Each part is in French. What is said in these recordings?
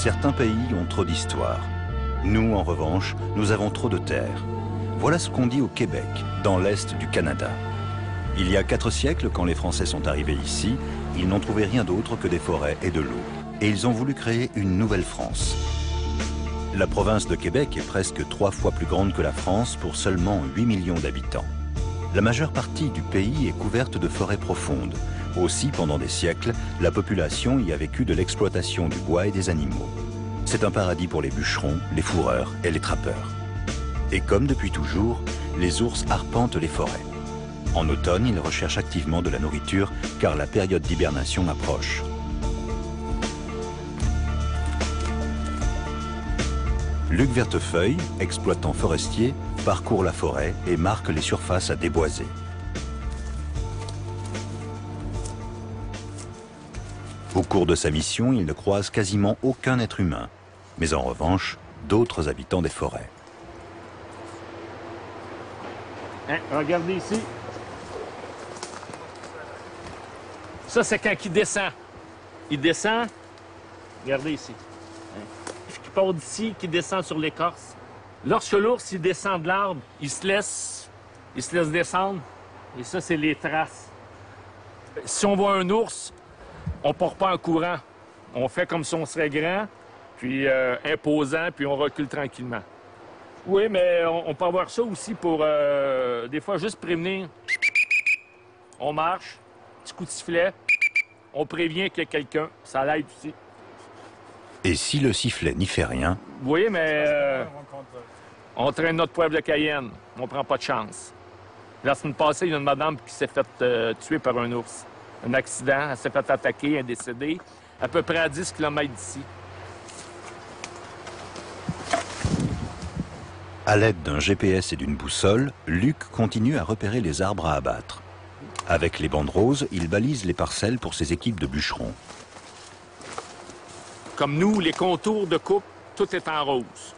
Certains pays ont trop d'histoire. Nous, en revanche, nous avons trop de terre. Voilà ce qu'on dit au Québec, dans l'Est du Canada. Il y a 4 siècles, quand les Français sont arrivés ici, ils n'ont trouvé rien d'autre que des forêts et de l'eau. Et ils ont voulu créer une nouvelle France. La province de Québec est presque 3 fois plus grande que la France pour seulement 8 millions d'habitants. La majeure partie du pays est couverte de forêts profondes. Aussi, pendant des siècles, la population y a vécu de l'exploitation du bois et des animaux. C'est un paradis pour les bûcherons, les fourreurs et les trappeurs. Et comme depuis toujours, les ours arpentent les forêts. En automne, ils recherchent activement de la nourriture car la période d'hibernation approche. Luc Vertefeuille, exploitant forestier, parcourt la forêt et marque les surfaces à déboiser. Au cours de sa mission, il ne croise quasiment aucun être humain, mais en revanche, d'autres habitants des forêts. Hein, regardez ici. Ça, c'est quand il descend. Il descend, regardez ici. Qui part d'ici, qui descend sur l'écorce. Lorsque l'ours il descend de l'arbre, il se laisse descendre. Et ça, c'est les traces. Si on voit un ours, on ne part pas en courant. On fait comme si on serait grand, puis imposant, puis on recule tranquillement. Oui, mais on peut avoir ça aussi pour, des fois, juste prévenir. On marche, petit coup de sifflet, on prévient qu'il y a quelqu'un. Ça l'aide aussi. Et si le sifflet n'y fait rien? Oui, mais on traîne notre poivre de Cayenne. On prend pas de chance. La semaine passée, il y a une madame qui s'est faite tuer par un ours. Un accident, elle s'est fait attaquer, elle est décédée, à peu près à 10 km d'ici. À l'aide d'un GPS et d'une boussole, Luc continue à repérer les arbres à abattre. Avec les bandes roses, il balise les parcelles pour ses équipes de bûcherons. Comme nous, les contours de coupe, tout est en rose.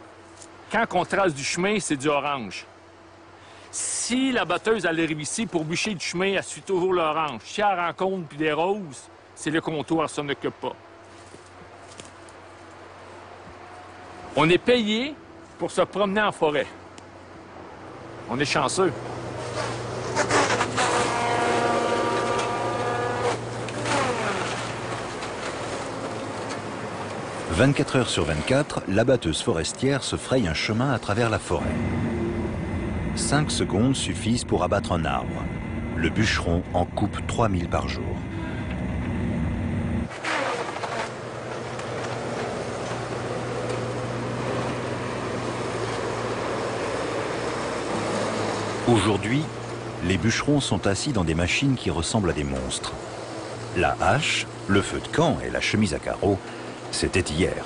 Quand on trace du chemin, c'est du orange. Si la batteuse elle arrive ici pour bûcher du chemin, elle suit toujours l'orange. Si elle rencontre puis des roses, c'est le contour, elle s'en occupe pas. On est payé pour se promener en forêt. On est chanceux. « 24 heures sur 24, l'abatteuse forestière se fraye un chemin à travers la forêt. 5 secondes suffisent pour abattre un arbre. Le bûcheron en coupe 3000 par jour. Aujourd'hui, les bûcherons sont assis dans des machines qui ressemblent à des monstres. La hache, le feu de camp et la chemise à carreaux, c'était hier.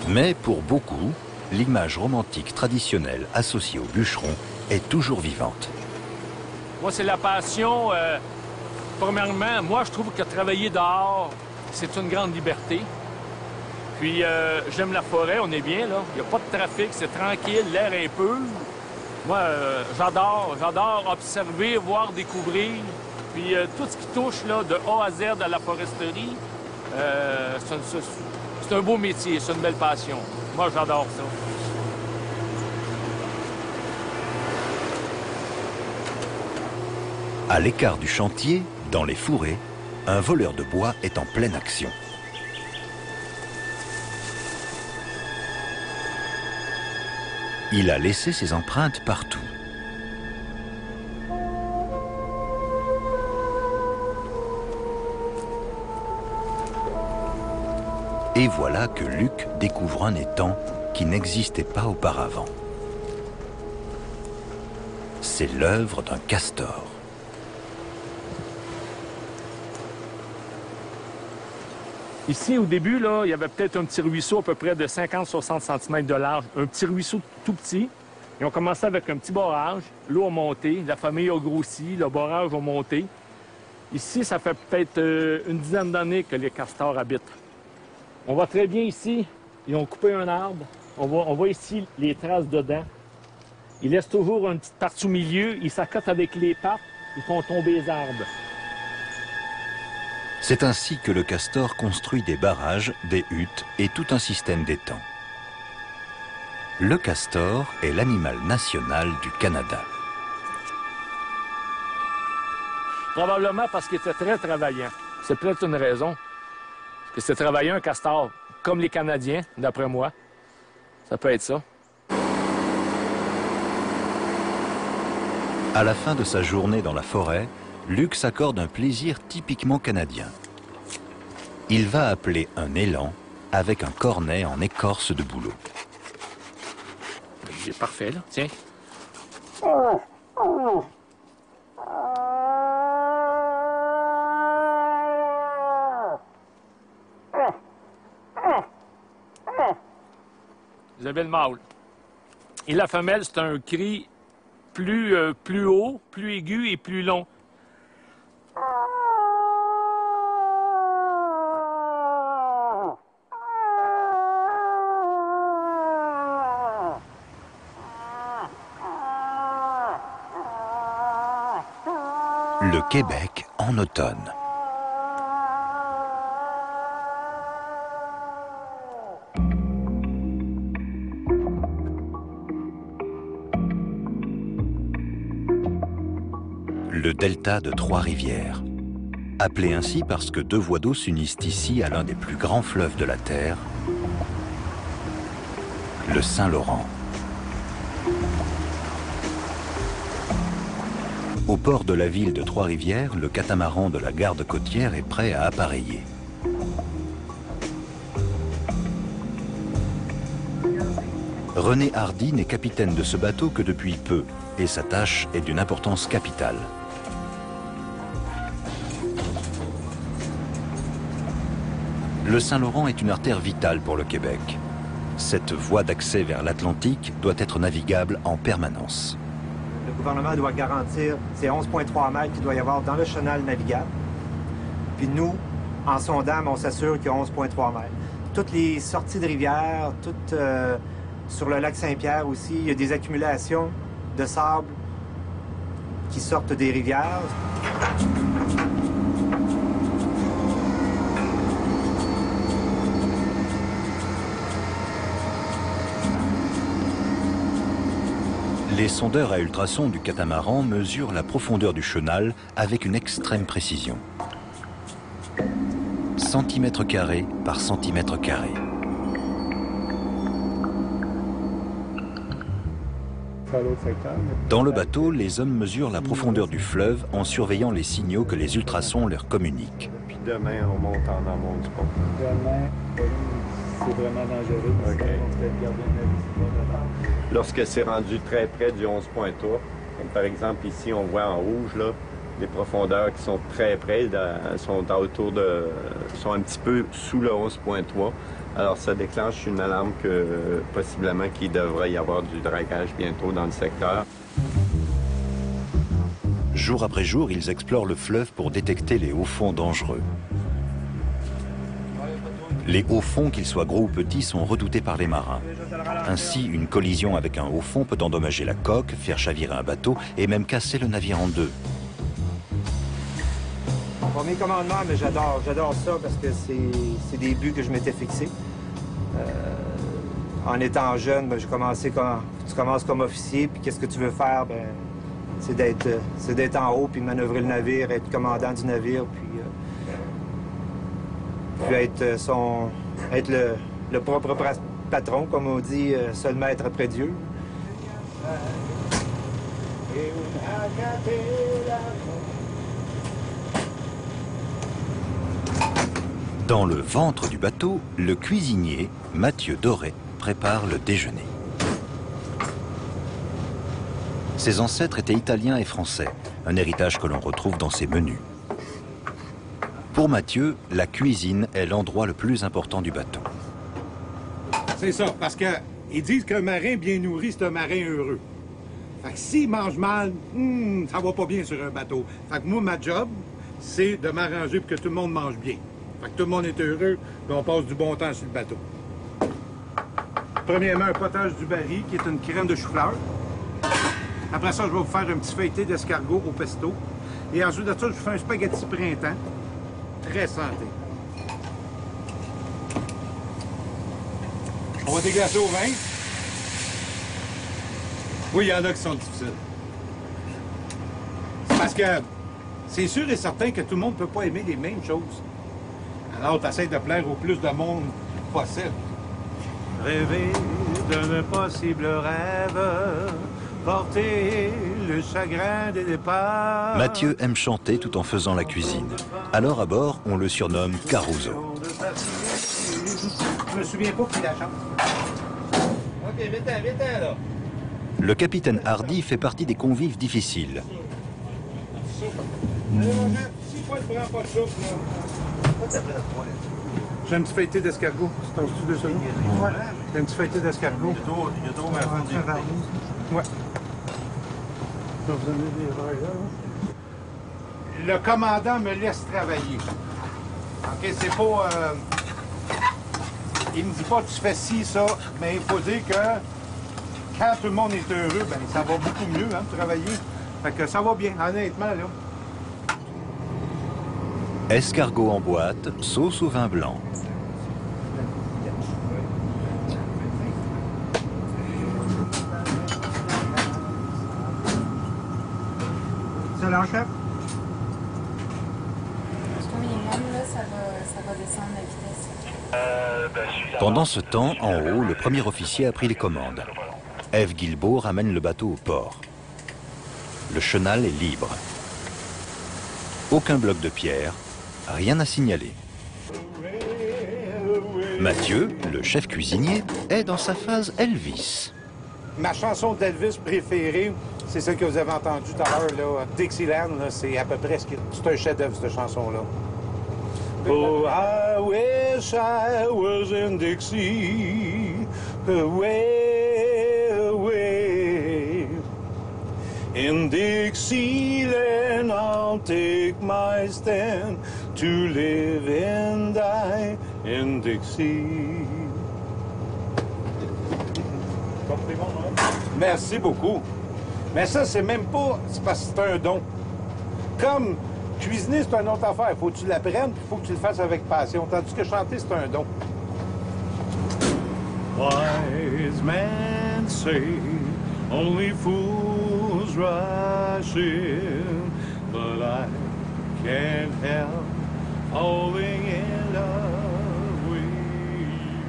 Mais pour beaucoup, l'image romantique traditionnelle associée au bûcheron est toujours vivante. Moi, c'est la passion. Premièrement, moi, je trouve que travailler dehors, c'est une grande liberté. Puis, j'aime la forêt, on est bien, là. Il n'y a pas de trafic, c'est tranquille, l'air est pur. Moi, j'adore observer, voir, découvrir. Puis, tout ce qui touche, là, de A à Z à la foresterie, c'est un beau métier, c'est une belle passion. Moi, j'adore ça. À l'écart du chantier, dans les fourrés, un voleur de bois est en pleine action. Il a laissé ses empreintes partout. Et voilà que Luc découvre un étang qui n'existait pas auparavant. C'est l'œuvre d'un castor. Ici, au début, là, il y avait peut-être un petit ruisseau à peu près de 50-60 cm de large. Un petit ruisseau tout petit. Ils ont commencé avec un petit barrage. L'eau a monté, la famille a grossi, le barrage a monté. Ici, ça fait peut-être une dizaine d'années que les castors habitent. On voit très bien ici, ils ont coupé un arbre. On voit ici les traces dedans. Ils laissent toujours une petite partie au milieu. Ils s'accotent avec les pattes. Ils font tomber les arbres. C'est ainsi que le castor construit des barrages, des huttes et tout un système d'étangs. Le castor est l'animal national du Canada. Probablement parce qu'il était très travaillant. C'est peut-être une raison. Parce que c'est travaillant un castor, comme les Canadiens, d'après moi. Ça peut être ça. À la fin de sa journée dans la forêt, Luc s'accorde un plaisir typiquement canadien. Il va appeler un élan avec un cornet en écorce de bouleau. C'est parfait, là. Tiens. Vous avez le mâle. Et la femelle, c'est un cri plus haut, plus aigu et plus long. Le Québec en automne. Le delta de Trois-Rivières. Appelé ainsi parce que deux voies d'eau s'unissent ici à l'un des plus grands fleuves de la Terre, le Saint-Laurent. Au port de la ville de Trois-Rivières, le catamaran de la garde côtière est prêt à appareiller. René Hardy n'est capitaine de ce bateau que depuis peu, et sa tâche est d'une importance capitale. Le Saint-Laurent est une artère vitale pour le Québec. Cette voie d'accès vers l'Atlantique doit être navigable en permanence. Le gouvernement doit garantir ces 11,3 mètres qu'il doit y avoir dans le chenal navigable. Puis nous, en sondant, on s'assure qu'il y a 11,3 mètres. Toutes les sorties de rivière, toutes sur le lac Saint-Pierre aussi, il y a des accumulations de sable qui sortent des rivières. Les sondeurs à ultrasons du catamaran mesurent la profondeur du chenal avec une extrême précision. Centimètre carré par centimètre carré. Dans le bateau, les hommes mesurent la profondeur du fleuve en surveillant les signaux que les ultrasons leur communiquent. Puis demain, on monte en amont du pont. Demain, c'est vraiment dangereux. OK. Lorsque c'est rendu très près du 11,3, comme par exemple ici, on voit en rouge là, des profondeurs qui sont très près, sont un petit peu sous le 11,3. Alors ça déclenche une alarme que possiblement qu'il devrait y avoir du dragage bientôt dans le secteur. Jour après jour, ils explorent le fleuve pour détecter les hauts fonds dangereux. Les hauts fonds, qu'ils soient gros ou petits, sont redoutés par les marins. Ainsi, une collision avec un haut fond peut endommager la coque, faire chavirer un bateau et même casser le navire en deux. Premier commandement, mais j'adore ça parce que c'est des buts que je m'étais fixés. En étant jeune, ben, tu commences comme officier, puis qu'est-ce que tu veux faire? Ben, c'est d'être en haut, puis manœuvrer le navire, être commandant du navire, puis être le propre patron, comme on dit, seul maître après Dieu. Dans le ventre du bateau, le cuisinier, Mathieu Doré, prépare le déjeuner. Ses ancêtres étaient italiens et français, un héritage que l'on retrouve dans ses menus. Pour Mathieu, la cuisine est l'endroit le plus important du bateau. C'est ça, parce qu'ils disent qu'un marin bien nourri, c'est un marin heureux. Fait que s'il mange mal, ça va pas bien sur un bateau. Fait que moi, ma job, c'est de m'arranger pour que tout le monde mange bien. Fait que tout le monde est heureux, puis on passe du bon temps sur le bateau. Premièrement, un potage du baril, qui est une crème de chou-fleur. Après ça, je vais vous faire un petit feuilleté d'escargot au pesto. Et ensuite de ça, je vous fais un spaghetti printemps. très santé. On va déglacer au vin. Oui, il y en a qui sont difficiles. C'est parce que c'est sûr et certain que tout le monde ne peut pas aimer les mêmes choses. Alors, tu essaies de plaire au plus de monde possible. Rêver d'un impossible rêve, porter le chagrin des départs. Mathieu aime chanter tout en faisant la cuisine. Alors à bord, on le surnomme Caruso. Je me souviens pas qui la chante. OK, viens-t'en, là. Le capitaine Hardy fait partie des convives difficiles. Si toi, tu prends pas de soupe, là. J'ai un petit feuilleté d'escargot. C'est ton style de ça? Ouais. J'ai un petit feuilleté d'escargot. Il y a trop un verre. Ouais. Je vais vous donner des verres, là. Le commandant me laisse travailler. OK, c'est pas... Il me dit pas tu fais ci, ça, mais il faut dire que quand tout le monde est heureux, ben ça va beaucoup mieux, hein, de travailler. Fait que ça va bien, honnêtement, là. Escargot en boîte, sauce au vin blanc. Ça là, chef? Au minimum, là, ça va descendre la vitesse. Pendant ce temps, en haut, le premier officier a pris les commandes. Ève Guilbeault ramène le bateau au port. Le chenal est libre. Aucun bloc de pierre, rien à signaler. Mathieu, le chef cuisinier, est dans sa phase Elvis. Ma chanson d'Elvis préférée, c'est celle que vous avez entendue tout à l'heure, là, Dixieland, là, c'est à peu près c'est un chef-d'œuvre, cette chanson-là. Oh, I wish I was in Dixie, away, away. In Dixieland, I'll take my stand to live and die in Dixie. Merci beaucoup. Mais ça, c'est même pas... C'est parce que c'est un don. Comme cuisiner, c'est une autre affaire. Il faut que tu l'apprennes, puis il faut que tu le fasses avec passion. Tandis que chanter, c'est un don. Wise men say only fools rush in, but I can't help falling in love with you.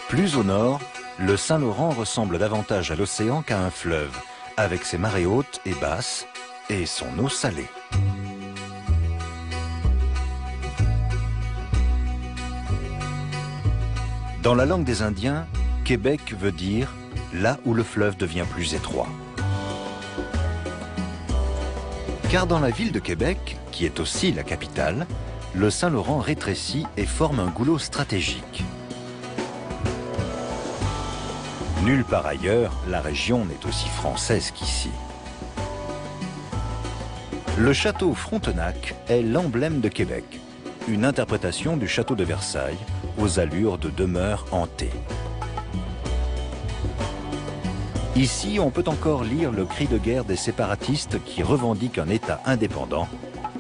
Plus au nord, le Saint-Laurent ressemble davantage à l'océan qu'à un fleuve, avec ses marées hautes et basses et son eau salée. Dans la langue des Indiens, Québec veut dire là où le fleuve devient plus étroit. Car dans la ville de Québec, qui est aussi la capitale, le Saint-Laurent rétrécit et forme un goulot stratégique. Nulle part ailleurs, la région n'est aussi française qu'ici. Le château Frontenac est l'emblème de Québec, une interprétation du château de Versailles aux allures de demeure hantée. Ici, on peut encore lire le cri de guerre des séparatistes qui revendiquent un État indépendant,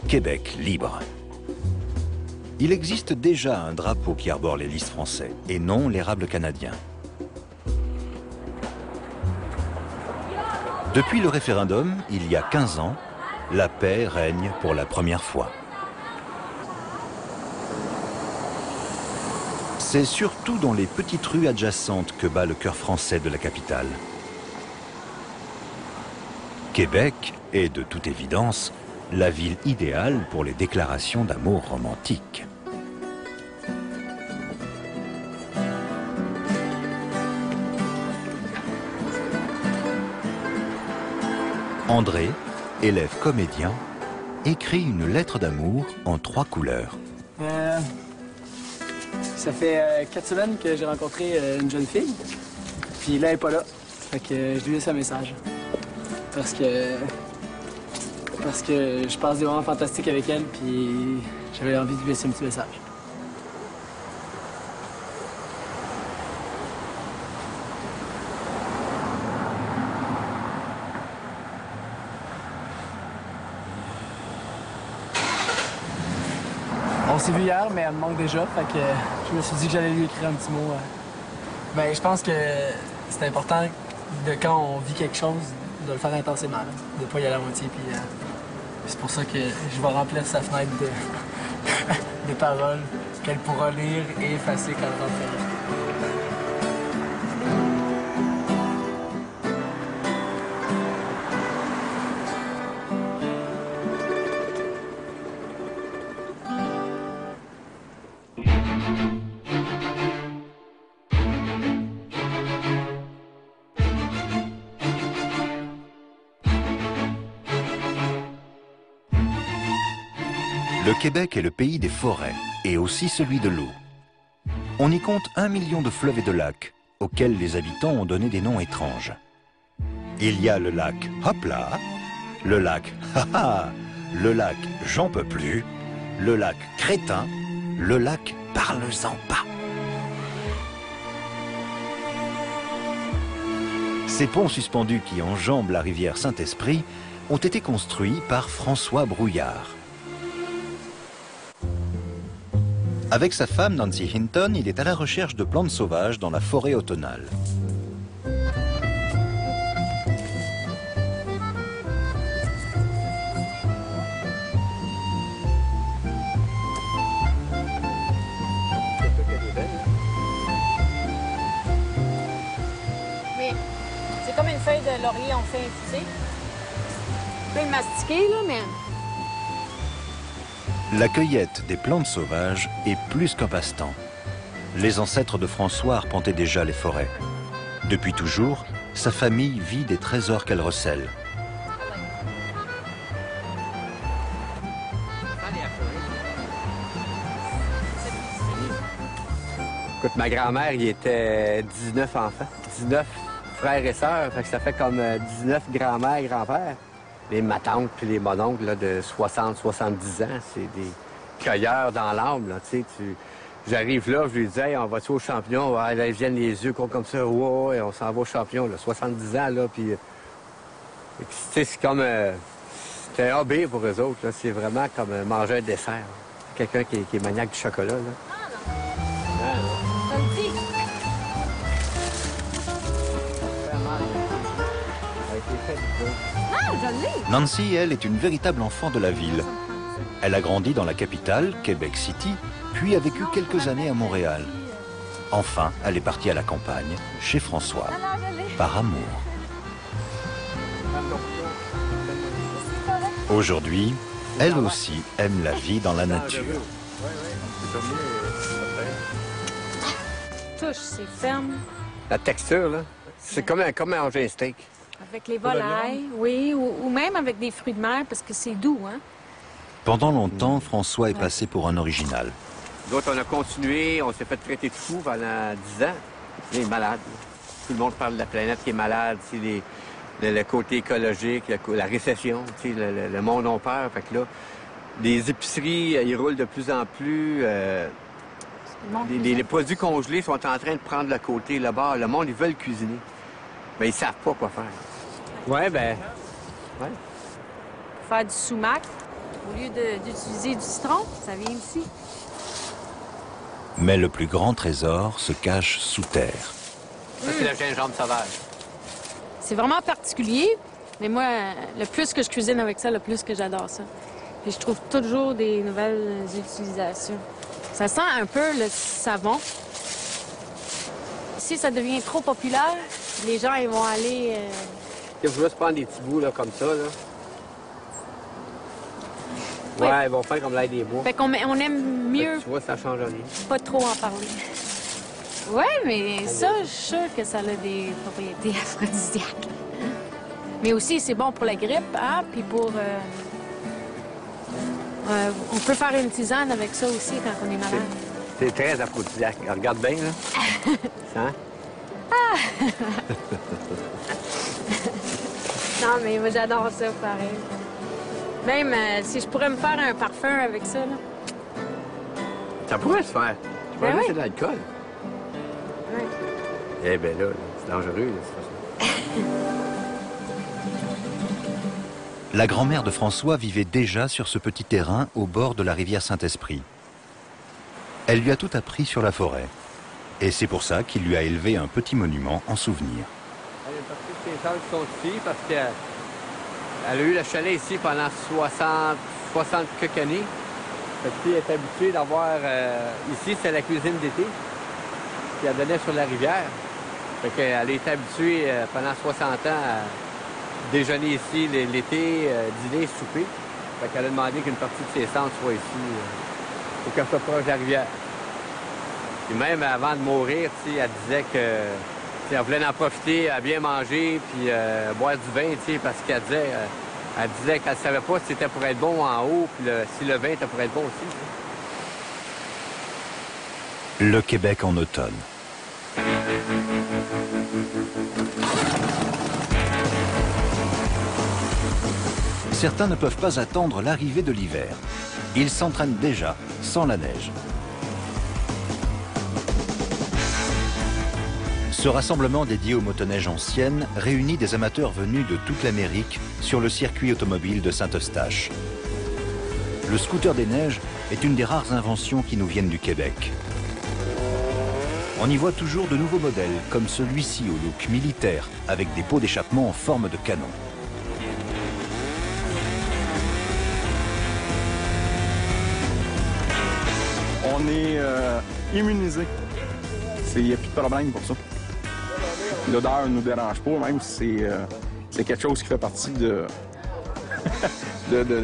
Québec libre. Il existe déjà un drapeau qui arbore les lys français, et non l'érable canadien. Depuis le référendum, il y a 15 ans, la paix règne pour la première fois. C'est surtout dans les petites rues adjacentes que bat le cœur français de la capitale. Québec est, de toute évidence, la ville idéale pour les déclarations d'amour romantique. André, élève comédien, écrit une lettre d'amour en 3 couleurs. Ça fait 4 semaines que j'ai rencontré une jeune fille, puis là, elle n'est pas là. Fait que je lui laisse un message. Parce que je passe des moments fantastiques avec elle, puis j'avais envie de lui laisser un petit message. On s'est vu hier, mais elle me manque déjà, fait que je me suis dit que j'allais lui écrire un petit mot. Ben, je pense que c'est important de quand on vit quelque chose, de le faire intensément, là, de pas y aller à moitié. Puis c'est pour ça que je vais remplir sa fenêtre de paroles qu'elle pourra lire et effacer quand elle rentrera. Le Québec est le pays des forêts et aussi celui de l'eau. On y compte 1 million de fleuves et de lacs, auxquels les habitants ont donné des noms étranges. Il y a le lac Hopla, le lac Haha, le lac J'en peux plus, le lac Crétin, le lac Parle-en pas. Ces ponts suspendus qui enjambent la rivière Saint-Esprit ont été construits par François Brouillard. Avec sa femme Nancy Hinton, il est à la recherche de plantes sauvages dans la forêt automnale. Mais c'est comme une feuille de laurier, on fait infuser. On peut le mastiquer, là, mais... La cueillette des plantes sauvages est plus qu'un passe-temps. Les ancêtres de François arpentaient déjà les forêts. Depuis toujours, sa famille vit des trésors qu'elle recèle. Écoute, ma grand-mère, il était 19 enfants, 19 frères et sœurs, fait que ça fait comme 19 grand-mères, grands-pères. Ma tante puis les mononcles là, de 60, 70 ans, c'est des cueilleurs dans l'âme, là, tu sais. J'arrive là, je lui dis, hey, on va-tu aux champignons? Ouais, là, ils viennent les yeux comme ça, ouais, on s'en va aux champignons, là, 70 ans, là, puis... tu sais, c'est comme... c'est un hobby pour eux autres, là. C'est vraiment comme manger un dessert. Quelqu'un qui est maniaque du chocolat, là. Nancy, elle, est une véritable enfant de la ville. Elle a grandi dans la capitale, Québec City, puis a vécu quelques années à Montréal. Enfin, elle est partie à la campagne, chez François, par amour. Aujourd'hui, elle aussi aime la vie dans la nature. Touche, c'est ferme. La texture, là, c'est comme manger un steak. Avec les volailles, oui, ou même avec des fruits de mer, parce que c'est doux, hein? Pendant longtemps, François est passé pour un original. D'autres, on a continué, on s'est fait traiter de fou pendant 10 ans. Il est malade. Tout le monde parle de la planète qui est malade, le côté écologique, la récession, le monde a peur. Fait que là, les épiceries, ils roulent de plus en plus. Les produits congelés sont en train de prendre le côté là-bas. Le monde, ils veulent cuisiner. Mais ils savent pas quoi faire. Ouais, ben... Ouais. Pour faire du sumac, au lieu d'utiliser du citron, ça vient ici. Mais le plus grand trésor se cache sous terre. Ça, c'est le gingembre sauvage. C'est vraiment particulier, mais moi, le plus que je cuisine avec ça, le plus que j'adore ça. Puis je trouve toujours des nouvelles utilisations. Ça sent un peu le savon. Si ça devient trop populaire, les gens, ils vont aller... Je vais juste prendre des petits bouts, là, comme ça, là. Ouais, ils vont faire comme l'ail des bois. Fait qu'on aime mieux... Tu vois, ça change rien. Pas trop en parler. Ouais, mais ça, je suis sûre que ça a des propriétés aphrodisiaques. Mais aussi, c'est bon pour la grippe, hein, puis pour... on peut faire une tisane avec ça aussi quand on est malade. C'est très aphrodisiaque. Regarde bien, là. Hein? Ah! Non, mais moi, j'adore ça, pareil. Même si je pourrais me faire un parfum avec ça, là. Ça pourrait se faire. Tu pourrais laisser de l'alcool. Oui. Eh bien là, c'est dangereux, là, c'est ça. La grand-mère de François vivait déjà sur ce petit terrain au bord de la rivière Saint-Esprit. Elle lui a tout appris sur la forêt. Et c'est pour ça qu'il lui a élevé un petit monument en souvenir. Il y a une partie de ses ancêtres qui sont ici parce qu'elle a eu le chalet ici pendant 60 quelques années. Fait que, elle est habituée d'avoir... ici, c'est la cuisine d'été qui elle donnait sur la rivière. Fait qu'elle est habituée pendant 60 ans à déjeuner ici l'été, dîner, souper. Fait qu'elle a demandé qu'une partie de ses cendres soit ici pour qu'elle soit proche de la rivière. Et même avant de mourir, elle disait que elle voulait en profiter à bien manger puis boire du vin, parce qu'elle disait, qu'elle ne savait pas si c'était pour être bon en haut, puis si le vin était pour être bon aussi. Le Québec en automne. Certains ne peuvent pas attendre l'arrivée de l'hiver. Ils s'entraînent déjà sans la neige. Ce rassemblement dédié aux motoneiges anciennes réunit des amateurs venus de toute l'Amérique sur le circuit automobile de Saint-Eustache. Le scooter des neiges est une des rares inventions qui nous viennent du Québec. On y voit toujours de nouveaux modèles, comme celui-ci au look militaire, avec des pots d'échappement en forme de canon. On est immunisé. Il n'y a plus de problème pour ça. L'odeur ne nous dérange pas, même si c'est quelque chose qui fait partie de...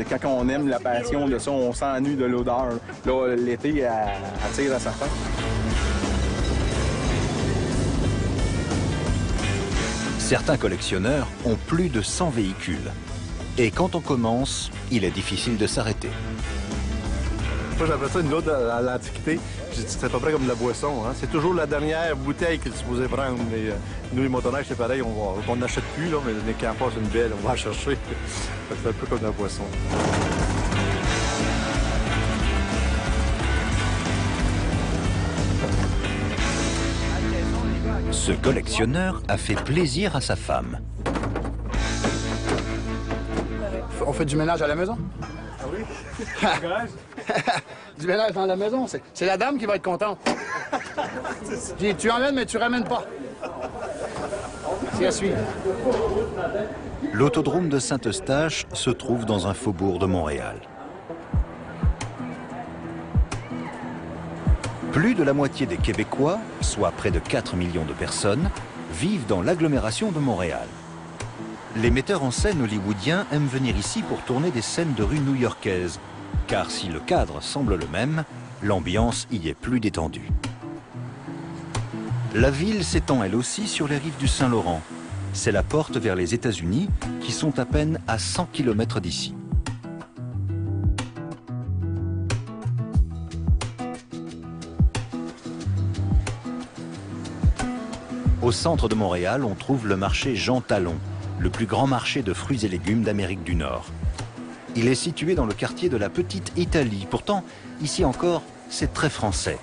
quand on aime la passion de ça, on s'ennuie de l'odeur. Là, l'été, elle attire à sa fin. Certains collectionneurs ont plus de 100 véhicules. Et quand on commence, il est difficile de s'arrêter. Moi, j'appelle ça une autre à l'Antiquité. C'est à peu près comme de la boisson. Hein? C'est toujours la dernière bouteille qu'il est supposé prendre. Mais nous, les motoneiges, c'est pareil. On n'achète plus, là, mais dès qu'il en passe une belle, on va la chercher. C'est un peu comme de la boisson. Ce collectionneur a fait plaisir à sa femme. On fait du ménage à la maison? Ah oui? Du ménage dans la maison, c'est la dame qui va être contente. Je dis, tu emmènes, mais tu ramènes pas. C'est à suivre. L'autodrome de Saint-Eustache se trouve dans un faubourg de Montréal. Plus de la moitié des Québécois, soit près de 4 millions de personnes, vivent dans l'agglomération de Montréal. Les metteurs en scène hollywoodiens aiment venir ici pour tourner des scènes de rue new-yorkaise, car si le cadre semble le même, l'ambiance y est plus détendue. La ville s'étend elle aussi sur les rives du Saint-Laurent. C'est la porte vers les États-Unis, qui sont à peine à 100 km d'ici. Au centre de Montréal, on trouve le marché Jean Talon, le plus grand marché de fruits et légumes d'Amérique du Nord. Il est situé dans le quartier de la Petite Italie. Pourtant, ici encore, c'est très français.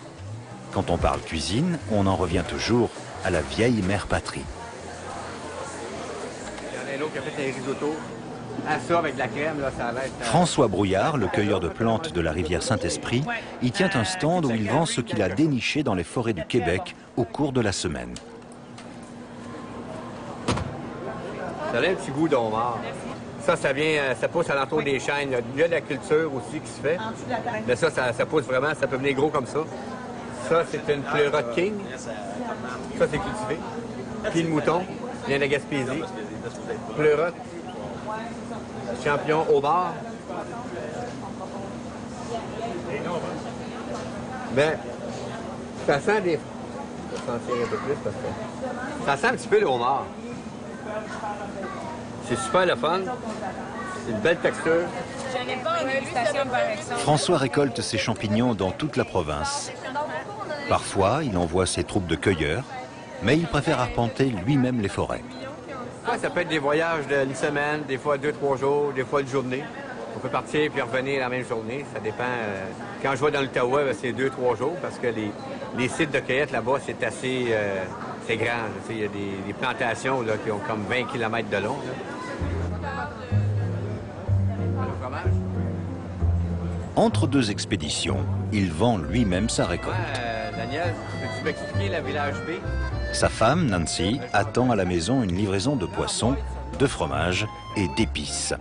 Quand on parle cuisine, on en revient toujours à la vieille mère patrie. Il y en a un autre qui a fait un risotto. Ah, ça, avec de la crème, là, ça va être... François Brouillard, le cueilleur de plantes de la rivière Saint-Esprit, y tient un stand où il vend ce qu'il a déniché dans les forêts du Québec au cours de la semaine. Ça a un petit goût d'homard. Ça vient, ça pousse alentour des chênes. Il y a de la culture aussi qui se fait. Mais ça pousse vraiment, ça peut venir gros comme ça. Ça, c'est une pleurote king. Ça, c'est cultivé. Pied de mouton, vient de la Gaspésie. Pleurote. Champion homard. Ben, ça sent des... Je vais sentir un peu plus parce que... Ça sent un petit peu le homard. C'est super le fun. C'est une belle texture. François récolte ses champignons dans toute la province. Parfois, il envoie ses troupes de cueilleurs, mais il préfère arpenter lui-même les forêts. Ça peut être des voyages d'une semaine, des fois 2-3 jours, des fois une journée. On peut partir puis revenir la même journée. Ça dépend. Quand je vais dans l'Ottawa, c'est 2-3 jours parce que les sites de cueillette là-bas, c'est assez... c'est grand. Il y a des plantations là, qui ont comme 20 km de long. Là. Entre deux expéditions, il vend lui-même sa récolte. Daniel, peux-tu m'expliquer la village B? Sa femme, Nancy, attend à la maison une livraison de poissons, de fromage et d'épices.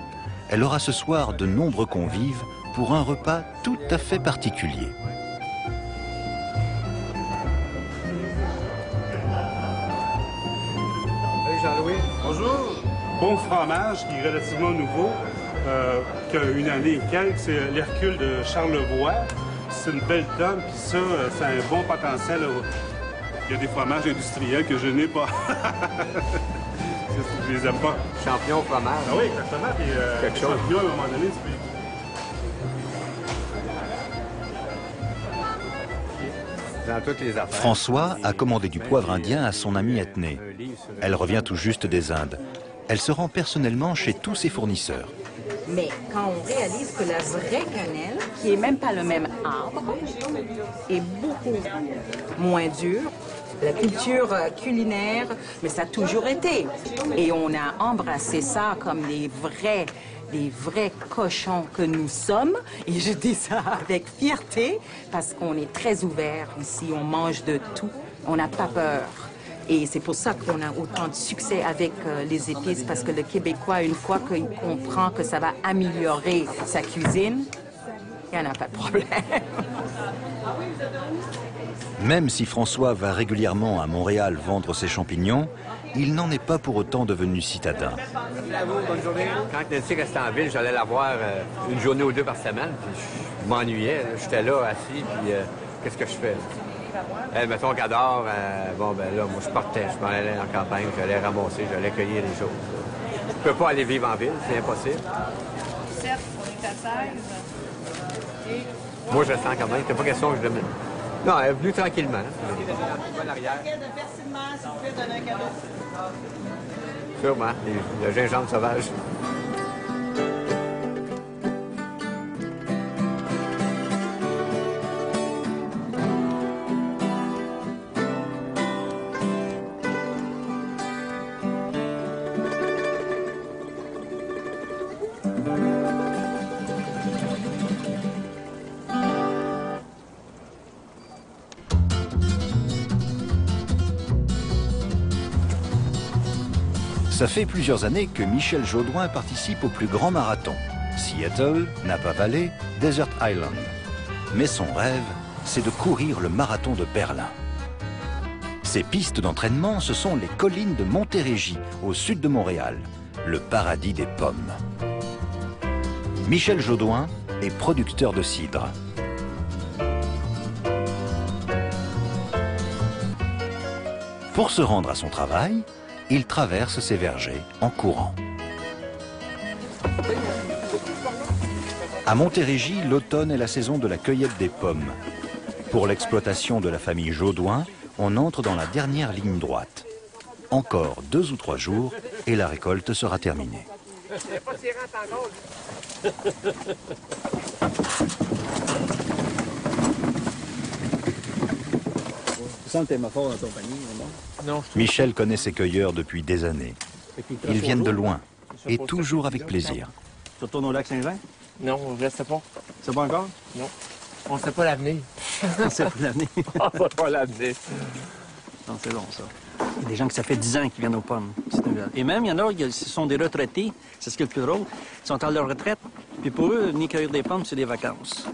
Elle aura ce soir de nombreux convives pour un repas tout à fait particulier. Salut Jean-Louis. Bonjour. Bon fromage qui est relativement nouveau, qui a une année et quelques, c'est l'Hercule de Charlevoix. C'est une belle tonne, puis ça, c'est un bon potentiel. Il y a des fromages industriels que je n'ai pas. Je les aime pas. Champion fromage. Ah oui, exactement. Puis, quelque chose. Champion, à un moment donné, tu peux... Dans toutes les affaires. François a commandé du poivre indien à son amie Ethné. Elle revient tout juste des Indes. Elle se rend personnellement chez tous ses fournisseurs. Mais quand on réalise que la vraie cannelle, qui n'est même pas le même arbre, est beaucoup moins dure, la culture culinaire, mais ça a toujours été. Et on a embrassé ça comme des vrais cochons que nous sommes. Et je dis ça avec fierté parce qu'on est très ouvert ici, on mange de tout, on n'a pas peur. Et c'est pour ça qu'on a autant de succès avec les épices, parce que le Québécois, une fois qu'il comprend que ça va améliorer sa cuisine, il n'y en a pas de problème. Même si François va régulièrement à Montréal vendre ses champignons, il n'en est pas pour autant devenu citadin. Merci à vous, bonne journée. Quand Nancy restait en ville, j'allais la voir une journée ou deux par semaine, puis je m'ennuyais. J'étais là, assis, puis qu'est-ce que je fais? Elle, mettons qu'elle dort, bon, ben là, moi, je partais, je m'en allais en campagne, j'allais ramasser, j'allais cueillir les choses. Je peux pas aller vivre en ville, c'est impossible. 7, on est à 16. Moi, je le sens quand même, c'est pas question que je le mette. Non, elle est venue tranquillement. Sûrement, le gingembre sauvage. Ça fait plusieurs années que Michel Jaudoin participe au plus grand marathon. Seattle, Napa Valley, Desert Island. Mais son rêve, c'est de courir le marathon de Berlin. Ses pistes d'entraînement, ce sont les collines de Montérégie, au sud de Montréal, le paradis des pommes. Michel Jaudoin est producteur de cidre. Pour se rendre à son travail, il traverse ses vergers en courant. À Montérégie, l'automne est la saison de la cueillette des pommes. Pour l'exploitation de la famille Jaudoin, on entre dans la dernière ligne droite. Encore 2 ou 3 jours et la récolte sera terminée. Tu sens le thermophore dans ton panier, non? Michel connaît ses cueilleurs depuis des années. Ils viennent de loin et toujours avec plaisir. Tu retournes au lac Saint-Jean? Non, on reste pas. C'est pas encore? Non. On ne sait pas l'avenir. On sait pas l'avenir. On ne sait pas l'avenir. Non, c'est bon, ça. Il y a des gens que ça fait 10 ans qu'ils viennent aux pommes. Et même, il y en a, ce sont des retraités. C'est ce qui est le plus drôle. Ils sont à leur retraite. Puis pour eux, venir cueillir des pommes, c'est des vacances.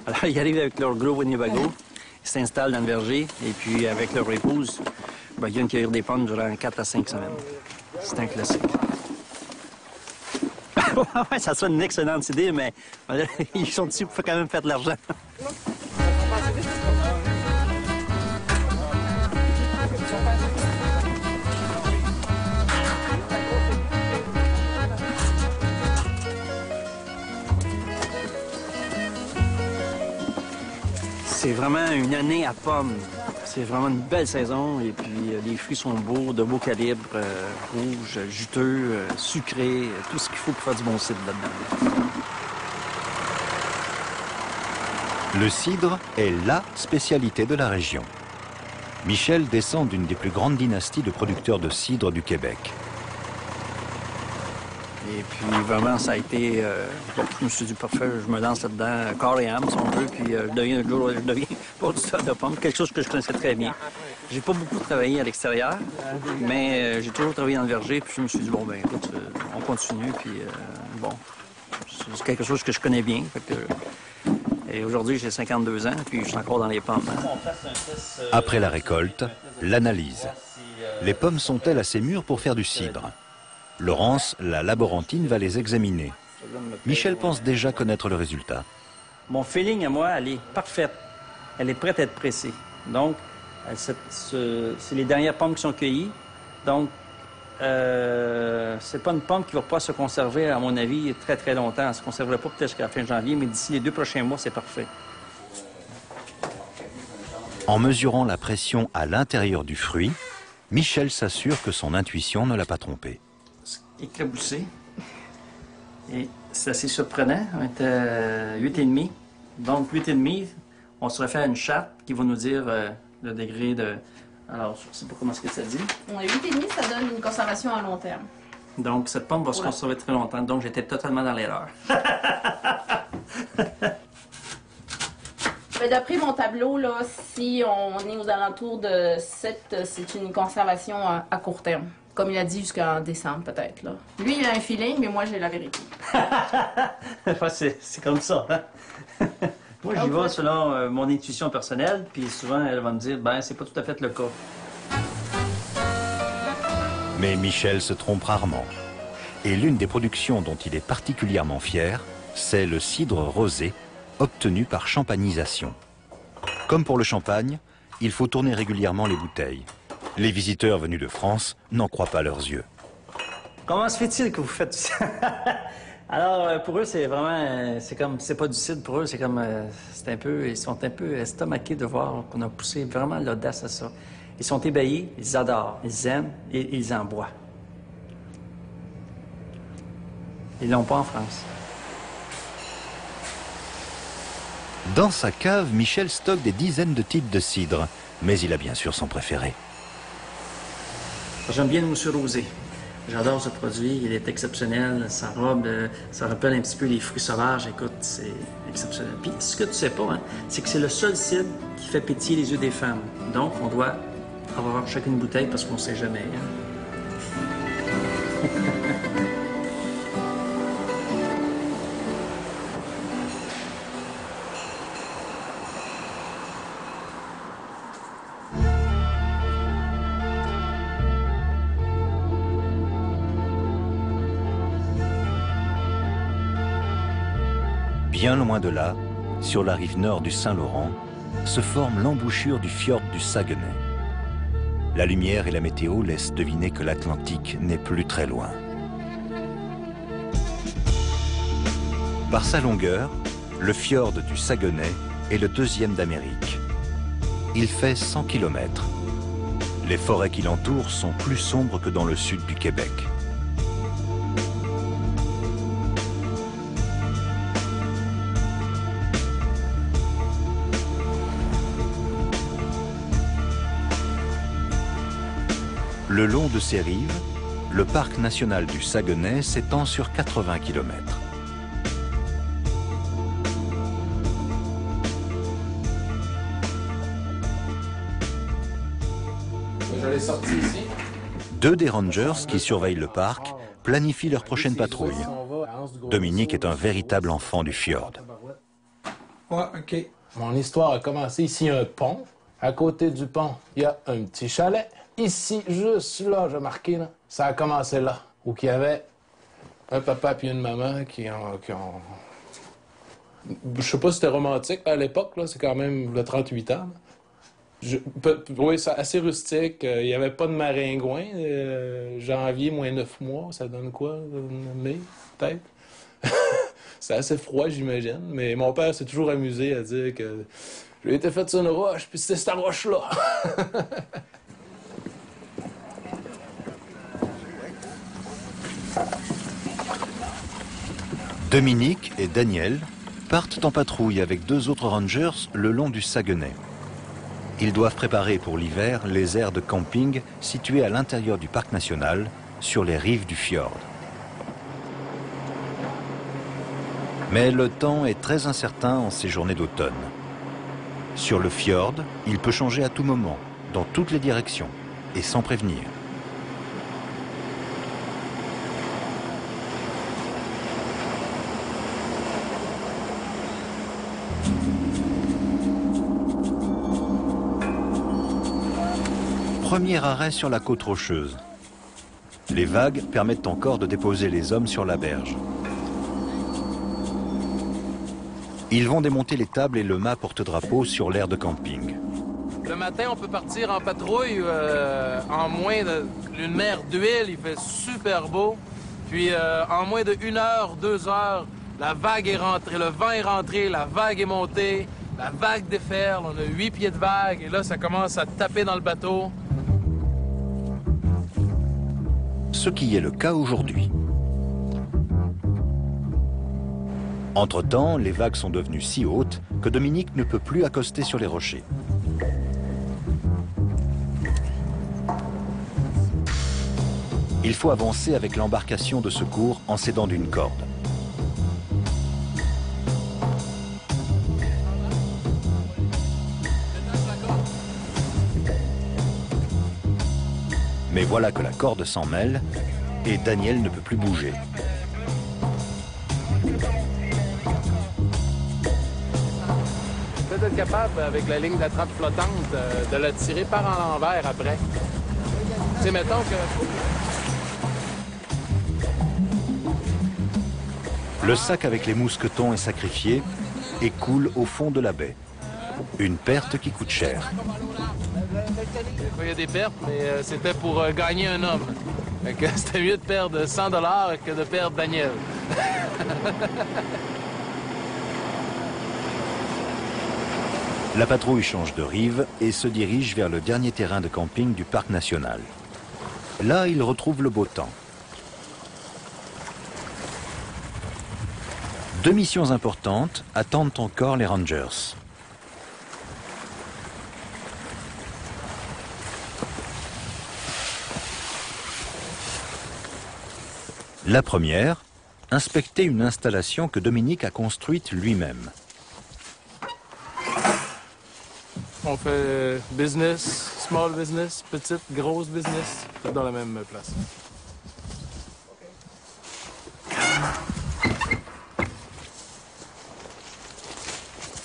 Alors, ils arrivent avec leur gros Winnebago. Ils s'installent dans le verger. Et puis, avec leur épouse, ben, ils viennent cueillir des pommes durant 4 à 5 semaines. C'est un classique. Ouais, ça sonne une excellente idée, mais ils sont dessus pour quand même faire de l'argent. C'est vraiment une année à pommes. C'est vraiment une belle saison et puis les fruits sont beaux, de beau calibre, rouges, juteux, sucrés, tout ce qu'il faut pour faire du bon cidre là-dedans. Le cidre est la spécialité de la région. Michel descend d'une des plus grandes dynasties de producteurs de cidre du Québec. Et puis vraiment, ça a été... bon, je me suis dit, parfait, je me lance là-dedans, corps et âme, si on veut, puis je deviens producteur de pommes, quelque chose que je connaissais très bien. J'ai pas beaucoup travaillé à l'extérieur, mais j'ai toujours travaillé dans le verger, puis je me suis dit, bon, ben écoute, on continue, puis bon, c'est quelque chose que je connais bien. Fait que, et aujourd'hui, j'ai 52 ans, puis je suis encore dans les pommes. Hein. Après la récolte, l'analyse. Les pommes sont-elles assez mûres pour faire du cidre? Laurence, la laborantine, va les examiner. Michel pense déjà connaître le résultat. Mon feeling à moi, elle est parfaite. Elle est prête à être pressée. Donc, c'est les dernières pommes qui sont cueillies. Donc, c'est pas une pomme qui va pas se conserver, à mon avis, très, très longtemps. Elle ne se conservera pas peut-être jusqu'à la fin janvier, mais d'ici les 2 prochains mois, c'est parfait. En mesurant la pression à l'intérieur du fruit, Michel s'assure que son intuition ne l'a pas trompé. Éclaboussé. Et c'est assez surprenant. On était à 8,5. Donc, 8,5, on se refait à une charte qui va nous dire le degré de... Alors, je ne sais pas comment est-ce que ça dit. 8,5, ça donne une conservation à long terme. Donc, cette pomme va se conserver très longtemps. Donc, j'étais totalement dans l'erreur. D'après mon tableau, là, si on est aux alentours de 7, c'est une conservation à court terme. Comme il a dit, jusqu'en décembre, peut-être. Lui, il a un feeling, mais moi, j'ai la vérité. C'est comme ça. Hein? Moi, j'y vais selon mon intuition personnelle, puis souvent, elle va me dire, ben, c'est pas tout à fait le cas. Mais Michel se trompe rarement. Et l'une des productions dont il est particulièrement fier, c'est le cidre rosé, obtenu par champagnisation. Comme pour le champagne, il faut tourner régulièrement les bouteilles. Les visiteurs venus de France n'en croient pas leurs yeux. Comment se fait-il que vous faites ça? Alors, pour eux, c'est vraiment... c'est pas du cidre pour eux, c'est comme... c'est un peu... Ils sont un peu estomaqués de voir qu'on a poussé vraiment l'audace à ça. Ils sont ébahis, ils adorent, ils aiment et ils en boivent. Ils l'ont pas en France. Dans sa cave, Michel stocke des dizaines de types de cidre, mais il a bien sûr son préféré. J'aime bien le mousseux rosé. J'adore ce produit, il est exceptionnel. Sa robe, ça rappelle un petit peu les fruits sauvages. Écoute, c'est exceptionnel. Puis, ce que tu sais pas, hein, c'est que c'est le seul cidre qui fait pétiller les yeux des femmes. Donc, on doit avoir chacune bouteille parce qu'on ne sait jamais. Hein. Bien loin de là, sur la rive nord du Saint-Laurent, se forme l'embouchure du fjord du Saguenay. La lumière et la météo laissent deviner que l'Atlantique n'est plus très loin. Par sa longueur, le fjord du Saguenay est le deuxième d'Amérique. Il fait 100 km. Les forêts qui l'entourent sont plus sombres que dans le sud du Québec. Le long de ses rives, le parc national du Saguenay s'étend sur 80 km. Je l'ai sorti ici. 2 des rangers qui surveillent le parc planifient leur prochaine patrouille. Dominique est un véritable enfant du fjord. Ouais, OK. Mon histoire a commencé ici, un pont. À côté du pont, il y a un petit chalet. Ici, juste là, j'ai marqué, là, ça a commencé là, où il y avait un papa et une maman qui ont... Je sais pas si c'était romantique à l'époque, là, c'est quand même le 38 ans. Oui, c'est assez rustique. Il n'y avait pas de maringouin. Janvier, moins 9 mois, ça donne quoi? Mai, peut-être? C'est assez froid, j'imagine. Mais mon père s'est toujours amusé à dire que j'ai été fait sur une roche, puis c'était cette roche-là. Dominique et Daniel partent en patrouille avec 2 autres rangers le long du Saguenay. Ils doivent préparer pour l'hiver les aires de camping situées à l'intérieur du parc national, sur les rives du fjord. Mais le temps est très incertain en ces journées d'automne. Sur le fjord, il peut changer à tout moment, dans toutes les directions, et sans prévenir. Premier arrêt sur la côte rocheuse. Les vagues permettent encore de déposer les hommes sur la berge. Ils vont démonter les tables et le mât porte-drapeau sur l'aire de camping. Le matin, on peut partir en patrouille en moins d'une mer d'huile, il fait super beau. Puis en moins de 1 heure, 2 heures, la vague est rentrée, le vent est rentré, la vague est montée, la vague déferle, on a 8 pieds de vague et là, ça commence à taper dans le bateau. Ce qui est le cas aujourd'hui. Entre-temps, les vagues sont devenues si hautes que Dominique ne peut plus accoster sur les rochers. Il faut avancer avec l'embarcation de secours en s'aidant d'une corde. Mais voilà que la corde s'en mêle et Daniel ne peut plus bouger. Peut-être être capable, avec la ligne d'attrape flottante, de la tirer par en l'envers après. Tu sais, mettons que... Le sac avec les mousquetons est sacrifié et coule au fond de la baie. Une perte qui coûte cher. Il y a des pertes, mais c'était pour gagner un homme. C'était mieux de perdre 100 $ que de perdre Daniel. La patrouille change de rive et se dirige vers le dernier terrain de camping du parc national. Là, il retrouve le beau temps. 2 missions importantes attendent encore les Rangers. La première, inspecter une installation que Dominique a construite lui-même. On fait business, small business, petite, grosse business, tout dans la même place.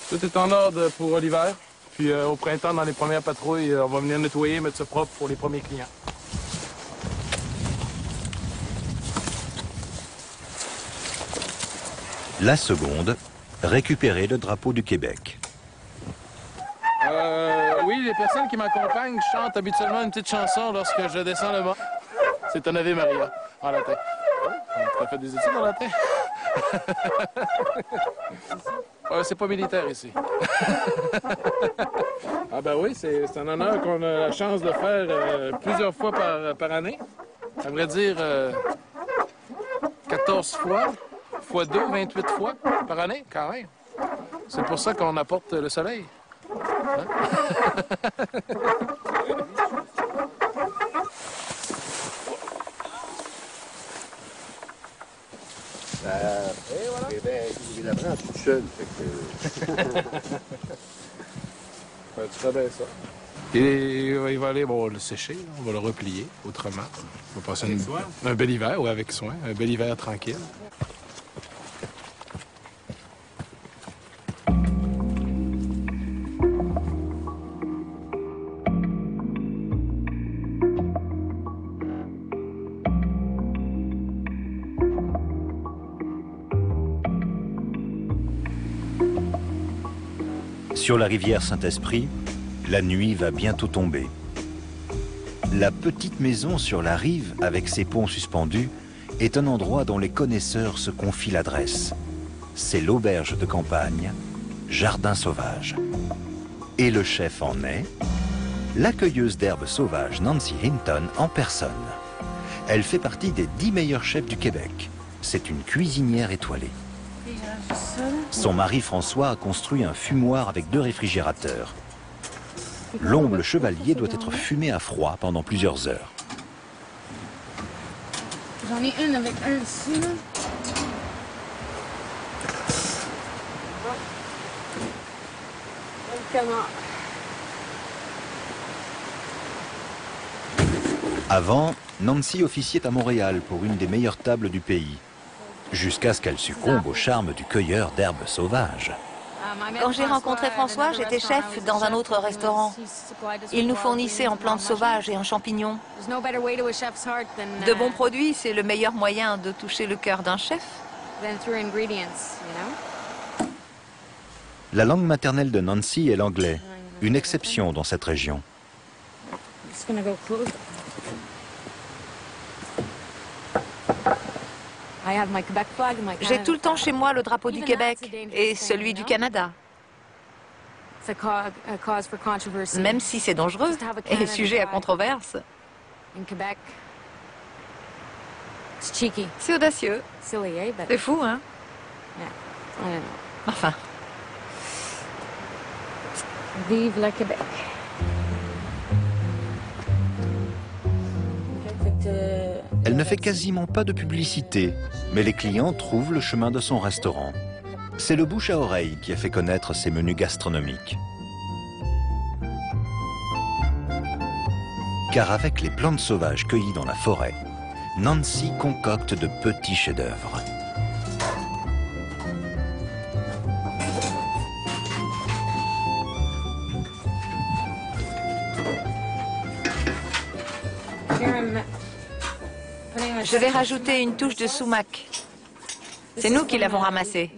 Tout est en ordre pour l'hiver. Puis au printemps, dans les premières patrouilles, on va venir nettoyer, mettre ça propre pour les premiers clients. La seconde, récupérer le drapeau du Québec. Oui, les personnes qui m'accompagnent chantent habituellement une petite chanson lorsque je descends le mât. C'est un Ave Maria en latin. Tu as fait des études en latin? C'est pas militaire ici. Ah ben oui, c'est un honneur qu'on a la chance de faire plusieurs fois par année. Ça voudrait dire 14 fois, fois 2, 28 fois par année, quand même. C'est pour ça qu'on apporte le soleil. Hein? Il la prend toute seule. Tu fais bien ça. Et il va aller, bon, on va le sécher, on va le replier autrement. On va passer un bel hiver, ou avec soin, un bel hiver tranquille. Sur la rivière Saint-Esprit, la nuit va bientôt tomber. La petite maison sur la rive, avec ses ponts suspendus, est un endroit dont les connaisseurs se confient l'adresse. C'est l'auberge de campagne, Jardin Sauvage. Et le chef en est l'accueilleuse d'herbes sauvages Nancy Hinton en personne. Elle fait partie des 10 meilleurs chefs du Québec. C'est une cuisinière étoilée. Son mari François a construit un fumoir avec 2 réfrigérateurs. L'omble chevalier doit être fumé à froid pendant plusieurs heures. J'en ai une avec un ici, là. Avant, Nancy officiait à Montréal pour une des meilleures tables du pays, jusqu'à ce qu'elle succombe au charme du cueilleur d'herbes sauvages. Quand j'ai rencontré François, j'étais chef dans un autre restaurant. Il nous fournissait en plantes sauvages et en champignons. De bons produits, c'est le meilleur moyen de toucher le cœur d'un chef. La langue maternelle de Nancy est l'anglais, une exception dans cette région. J'ai tout le temps chez moi le drapeau du Québec et celui du Canada. Même si c'est dangereux et sujet à controverse. C'est audacieux. C'est fou, hein? Enfin. Vive le Québec. Elle ne fait quasiment pas de publicité, mais les clients trouvent le chemin de son restaurant. C'est le bouche à oreille qui a fait connaître ses menus gastronomiques. Car avec les plantes sauvages cueillies dans la forêt, Nancy concocte de petits chefs-d'œuvre. Je vais rajouter une touche de sumac. C'est nous qui l'avons ramassé.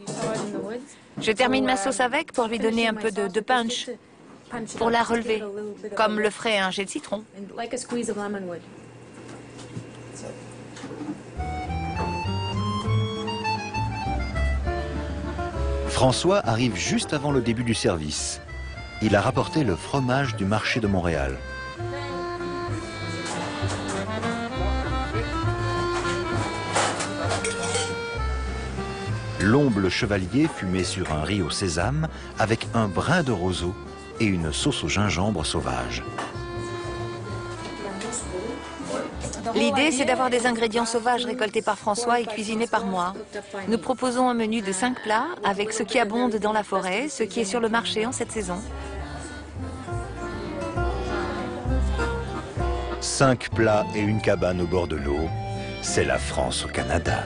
Je termine ma sauce avec pour lui donner un peu de punch, pour la relever, comme le ferait un jet de citron. François arrive juste avant le début du service. Il a rapporté le fromage du marché de Montréal. L'omble chevalier fumé sur un riz au sésame avec un brin de roseau et une sauce au gingembre sauvage. L'idée, c'est d'avoir des ingrédients sauvages récoltés par François et cuisinés par moi. Nous proposons un menu de 5 plats avec ce qui abonde dans la forêt, ce qui est sur le marché en cette saison. 5 plats et une cabane au bord de l'eau, c'est la France au Canada.